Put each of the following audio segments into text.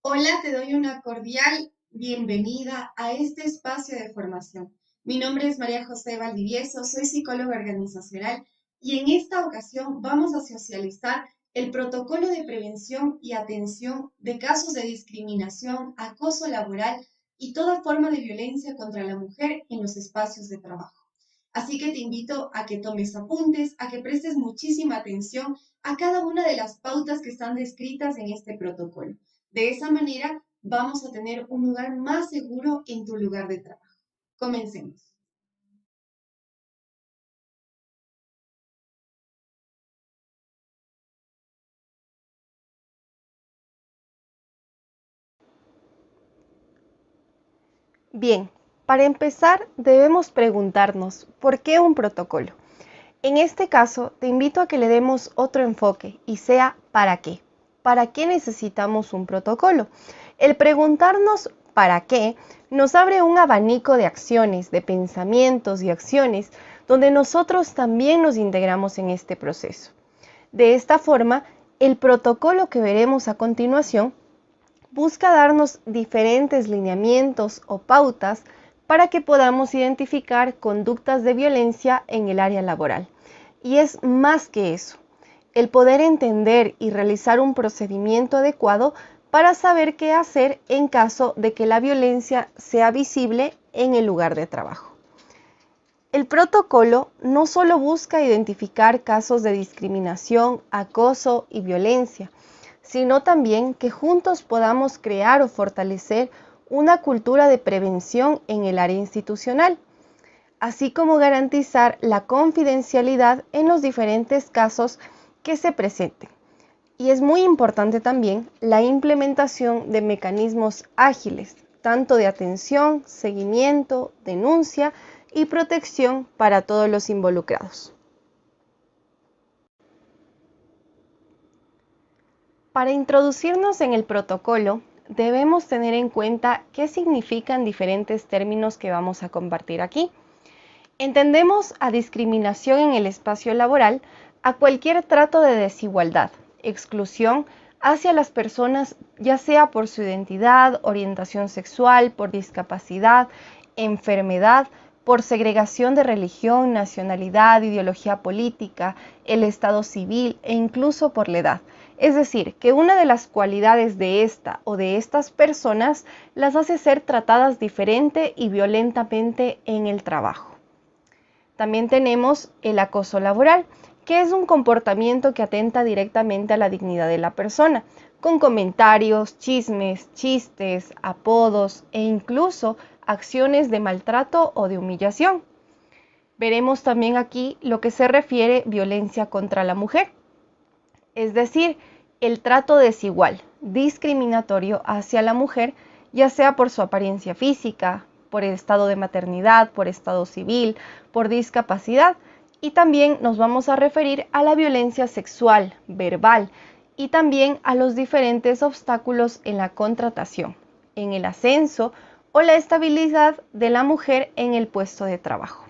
Hola, te doy una cordial bienvenida a este espacio de formación. Mi nombre es María José Valdivieso, soy psicóloga organizacional y en esta ocasión vamos a socializar el protocolo de prevención y atención de casos de discriminación, acoso laboral y toda forma de violencia contra la mujer en los espacios de trabajo. Así que te invito a que tomes apuntes, a que prestes muchísima atención a cada una de las pautas que están descritas en este protocolo. De esa manera vamos a tener un lugar más seguro en tu lugar de trabajo. Comencemos. Bien, para empezar debemos preguntarnos, ¿por qué un protocolo? En este caso, te invito a que le demos otro enfoque y sea ¿para qué? ¿Para qué necesitamos un protocolo? El preguntarnos ¿para qué? Nos abre un abanico de acciones, de pensamientos y acciones donde nosotros también nos integramos en este proceso. De esta forma, el protocolo que veremos a continuación busca darnos diferentes lineamientos o pautas para que podamos identificar conductas de violencia en el área laboral. Y es más que eso, el poder entender y realizar un procedimiento adecuado para saber qué hacer en caso de que la violencia sea visible en el lugar de trabajo. El protocolo no solo busca identificar casos de discriminación, acoso y violencia, sino también que juntos podamos crear o fortalecer una cultura de prevención en el área institucional, así como garantizar la confidencialidad en los diferentes casos que se presenten. Y es muy importante también la implementación de mecanismos ágiles, tanto de atención, seguimiento, denuncia y protección para todos los involucrados. Para introducirnos en el protocolo, debemos tener en cuenta qué significan diferentes términos que vamos a compartir aquí. Entendemos a discriminación en el espacio laboral a cualquier trato de desigualdad, exclusión hacia las personas, ya sea por su identidad, orientación sexual, por discapacidad, enfermedad, por segregación de religión, nacionalidad, ideología política, el estado civil e incluso por la edad. Es decir, que una de las cualidades de esta o de estas personas las hace ser tratadas diferente y violentamente en el trabajo. También tenemos el acoso laboral, que es un comportamiento que atenta directamente a la dignidad de la persona, con comentarios, chismes, chistes, apodos e incluso acciones de maltrato o de humillación. Veremos también aquí lo que se refiere violencia contra la mujer, es decir, el trato desigual, discriminatorio hacia la mujer, ya sea por su apariencia física, por el estado de maternidad, por estado civil, por discapacidad, y también nos vamos a referir a la violencia sexual, verbal, y también a los diferentes obstáculos en la contratación, en el ascenso o la estabilidad de la mujer en el puesto de trabajo.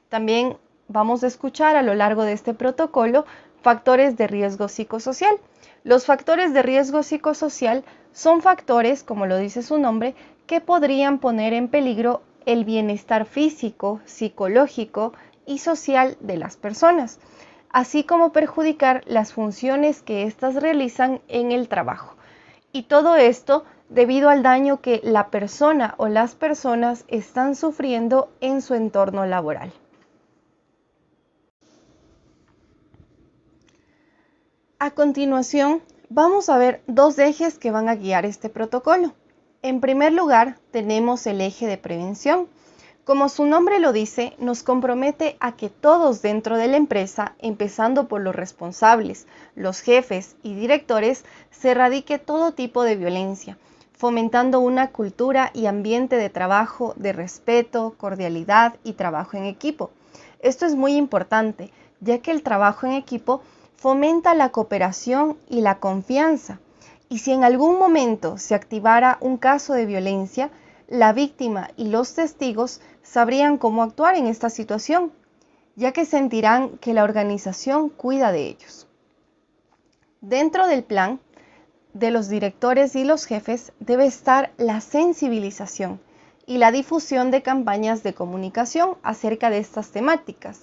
También vamos a escuchar a lo largo de este protocolo factores de riesgo psicosocial. Los factores de riesgo psicosocial son factores, como lo dice su nombre, que podrían poner en peligro el bienestar físico, psicológico y social de las personas, así como perjudicar las funciones que éstas realizan en el trabajo. Y todo esto debido al daño que la persona o las personas están sufriendo en su entorno laboral. A continuación, vamos a ver dos ejes que van a guiar este protocolo. En primer lugar, tenemos el eje de prevención. Como su nombre lo dice, nos compromete a que todos dentro de la empresa, empezando por los responsables, los jefes y directores, se erradique todo tipo de violencia, fomentando una cultura y ambiente de trabajo de respeto, cordialidad y trabajo en equipo. Esto es muy importante, ya que el trabajo en equipo fomenta la cooperación y la confianza. Y si en algún momento se activara un caso de violencia, la víctima y los testigos sabrían cómo actuar en esta situación, ya que sentirán que la organización cuida de ellos. Dentro del plan, de los directores y los jefes debe estar la sensibilización y la difusión de campañas de comunicación acerca de estas temáticas,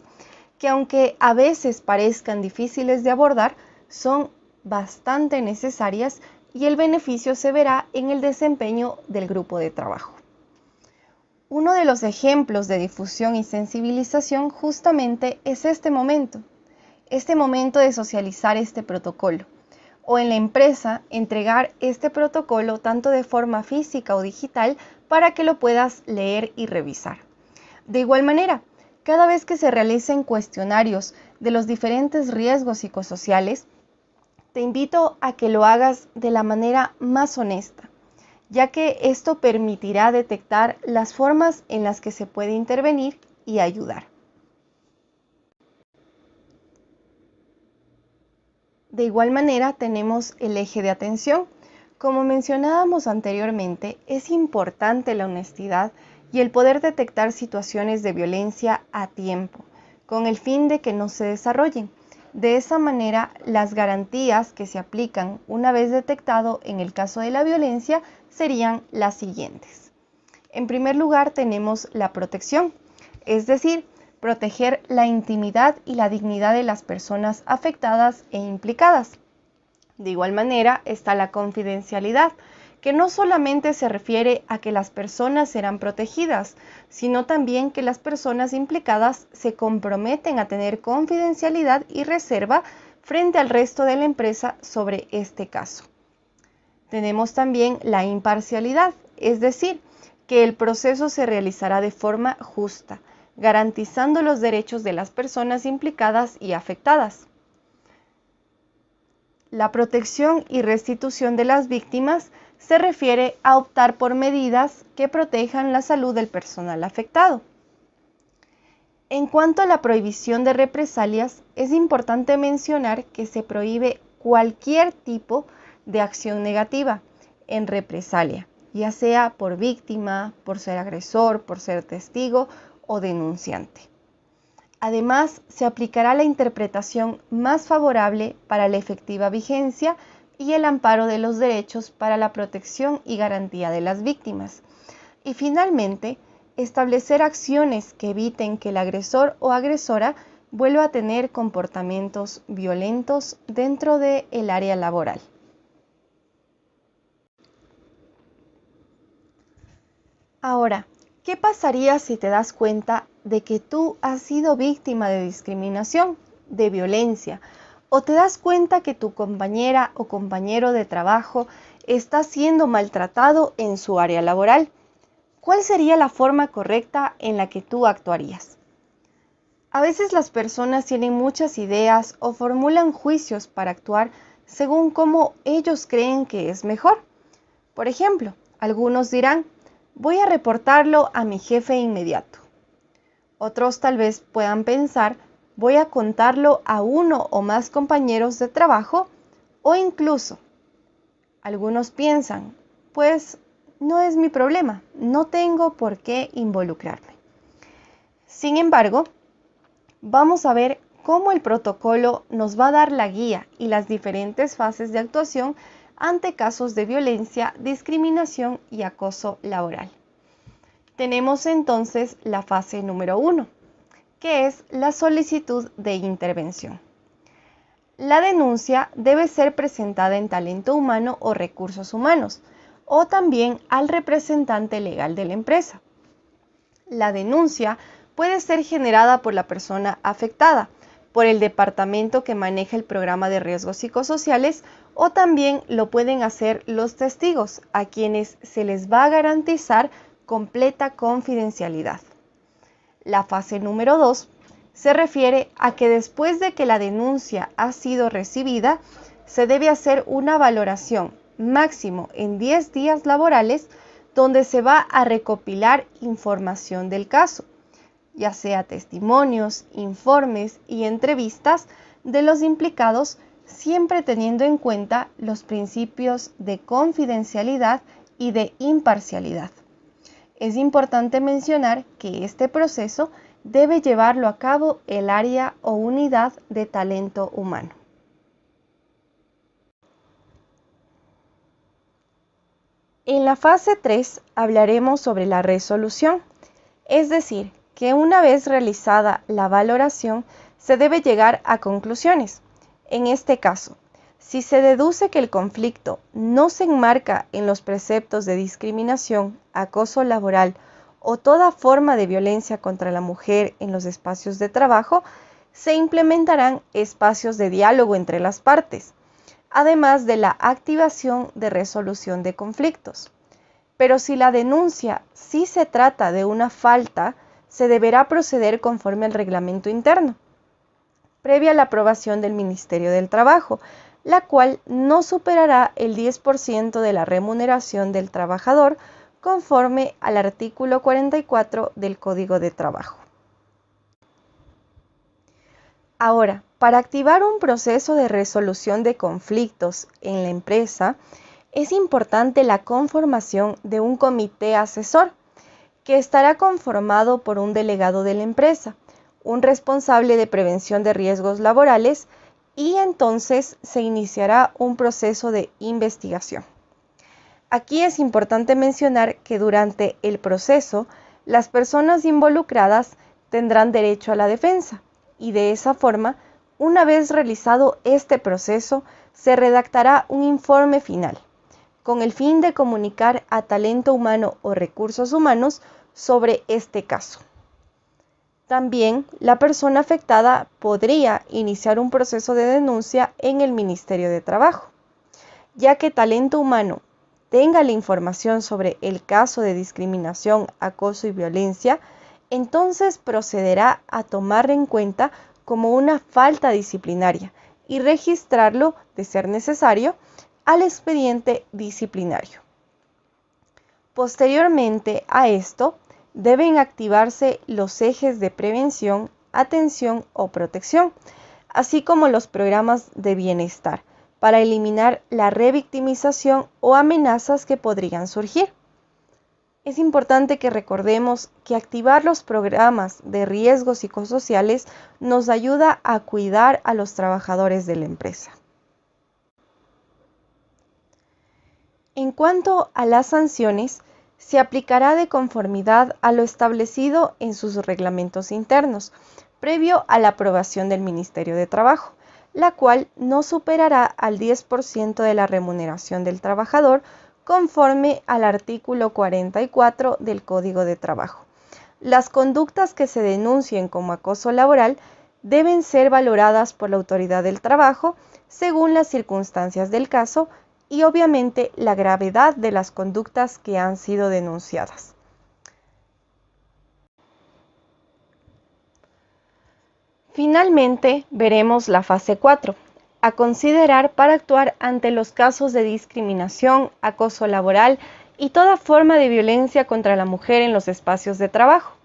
que aunque a veces parezcan difíciles de abordar, son bastante necesarias y el beneficio se verá en el desempeño del grupo de trabajo. Uno de los ejemplos de difusión y sensibilización justamente es este momento de socializar este protocolo, o en la empresa entregar este protocolo tanto de forma física o digital para que lo puedas leer y revisar. De igual manera, cada vez que se realicen cuestionarios de los diferentes riesgos psicosociales, te invito a que lo hagas de la manera más honesta, ya que esto permitirá detectar las formas en las que se puede intervenir y ayudar. De igual manera, tenemos el eje de atención. Como mencionábamos anteriormente, es importante la honestidad y el poder detectar situaciones de violencia a tiempo, con el fin de que no se desarrollen. De esa manera, las garantías que se aplican una vez detectado en el caso de la violencia serían las siguientes. En primer lugar, tenemos la protección, es decir, proteger la intimidad y la dignidad de las personas afectadas e implicadas. De igual manera está la confidencialidad, que no solamente se refiere a que las personas serán protegidas, sino también que las personas implicadas se comprometen a tener confidencialidad y reserva frente al resto de la empresa sobre este caso. Tenemos también la imparcialidad, es decir, que el proceso se realizará de forma justa, garantizando los derechos de las personas implicadas y afectadas. La protección y restitución de las víctimas se refiere a optar por medidas que protejan la salud del personal afectado. En cuanto a la prohibición de represalias, es importante mencionar que se prohíbe cualquier tipo de acción negativa en represalia, ya sea por víctima, por ser agresor, por ser testigo o denunciante. Además, se aplicará la interpretación más favorable para la efectiva vigencia y el amparo de los derechos para la protección y garantía de las víctimas. Y finalmente, establecer acciones que eviten que el agresor o agresora vuelva a tener comportamientos violentos dentro del área laboral. Ahora, ¿qué pasaría si te das cuenta de que tú has sido víctima de discriminación, de violencia, o te das cuenta que tu compañera o compañero de trabajo está siendo maltratado en su área laboral? ¿Cuál sería la forma correcta en la que tú actuarías? A veces las personas tienen muchas ideas o formulan juicios para actuar según cómo ellos creen que es mejor. Por ejemplo, algunos dirán: voy a reportarlo a mi jefe inmediato. Otros tal vez puedan pensar: voy a contarlo a uno o más compañeros de trabajo, o incluso algunos piensan: pues no es mi problema, no tengo por qué involucrarme. Sin embargo, vamos a ver cómo el protocolo nos va a dar la guía y las diferentes fases de actuación ante casos de violencia, discriminación y acoso laboral. Tenemos entonces la fase número 1, que es la solicitud de intervención. La denuncia debe ser presentada en talento humano o recursos humanos, o también al representante legal de la empresa. La denuncia puede ser generada por la persona afectada, por el departamento que maneja el programa de riesgos psicosociales, o también lo pueden hacer los testigos, a quienes se les va a garantizar completa confidencialidad. La fase número 2 se refiere a que después de que la denuncia ha sido recibida, se debe hacer una valoración, máximo en 10 días laborales, donde se va a recopilar información del caso, ya sea testimonios, informes y entrevistas de los implicados, siempre teniendo en cuenta los principios de confidencialidad y de imparcialidad. Es importante mencionar que este proceso debe llevarlo a cabo el área o unidad de talento humano. En la fase 3 hablaremos sobre la resolución, es decir, que una vez realizada la valoración se debe llegar a conclusiones. En este caso, si se deduce que el conflicto no se enmarca en los preceptos de discriminación, acoso laboral o toda forma de violencia contra la mujer en los espacios de trabajo, se implementarán espacios de diálogo entre las partes, además de la activación de resolución de conflictos. Pero si la denuncia sí se trata de una falta, se deberá proceder conforme al reglamento interno, previa a la aprobación del Ministerio del Trabajo, la cual no superará el 10% de la remuneración del trabajador conforme al artículo 44 del Código de Trabajo. Ahora, para activar un proceso de resolución de conflictos en la empresa, es importante la conformación de un comité asesor, que estará conformado por un delegado de la empresa, un responsable de prevención de riesgos laborales, y entonces se iniciará un proceso de investigación. Aquí es importante mencionar que durante el proceso, las personas involucradas tendrán derecho a la defensa y de esa forma, una vez realizado este proceso, se redactará un informe final, con el fin de comunicar a talento humano o recursos humanos sobre este caso. También la persona afectada podría iniciar un proceso de denuncia en el Ministerio de Trabajo, ya que talento humano tenga la información sobre el caso de discriminación, acoso y violencia, entonces procederá a tomar en cuenta como una falta disciplinaria y registrarlo, de ser necesario, al expediente disciplinario. Posteriormente a esto, deben activarse los ejes de prevención, atención o protección, así como los programas de bienestar, para eliminar la revictimización o amenazas que podrían surgir. Es importante que recordemos que activar los programas de riesgos psicosociales nos ayuda a cuidar a los trabajadores de la empresa. En cuanto a las sanciones, se aplicará de conformidad a lo establecido en sus reglamentos internos, previo a la aprobación del Ministerio de Trabajo, la cual no superará al 10% de la remuneración del trabajador conforme al artículo 44 del Código de Trabajo. Las conductas que se denuncien como acoso laboral deben ser valoradas por la autoridad del trabajo según las circunstancias del caso y obviamente la gravedad de las conductas que han sido denunciadas. Finalmente, veremos la fase 4, a considerar para actuar ante los casos de discriminación, acoso laboral y toda forma de violencia contra la mujer en los espacios de trabajo.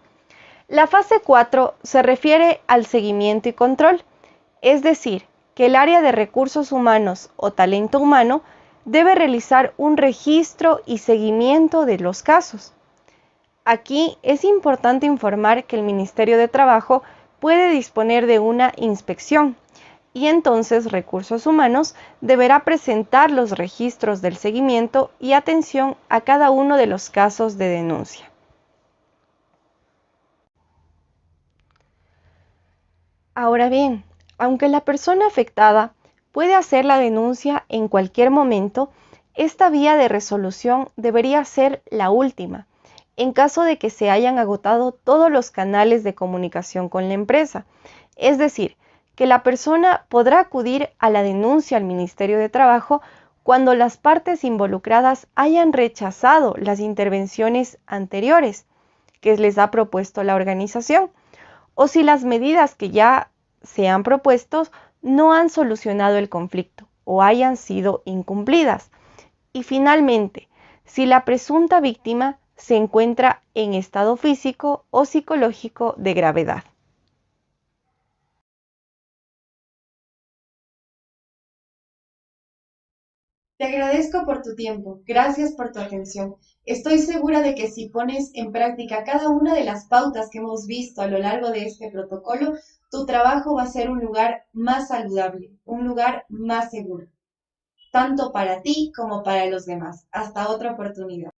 La fase 4 se refiere al seguimiento y control, es decir, que el área de recursos humanos o talento humano debe realizar un registro y seguimiento de los casos. Aquí es importante informar que el Ministerio de Trabajo puede disponer de una inspección y entonces Recursos Humanos deberá presentar los registros del seguimiento y atención a cada uno de los casos de denuncia. Ahora bien, aunque la persona afectada puede hacer la denuncia en cualquier momento, esta vía de resolución debería ser la última, en caso de que se hayan agotado todos los canales de comunicación con la empresa. Es decir, que la persona podrá acudir a la denuncia al Ministerio de Trabajo cuando las partes involucradas hayan rechazado las intervenciones anteriores que les ha propuesto la organización, o si las medidas que ya se han propuesto no han solucionado el conflicto o hayan sido incumplidas. Y finalmente, si la presunta víctima se encuentra en estado físico o psicológico de gravedad. Te agradezco por tu tiempo, gracias por tu atención. Estoy segura de que si pones en práctica cada una de las pautas que hemos visto a lo largo de este protocolo, tu trabajo va a ser un lugar más saludable, un lugar más seguro. tanto para ti como para los demás. Hasta otra oportunidad.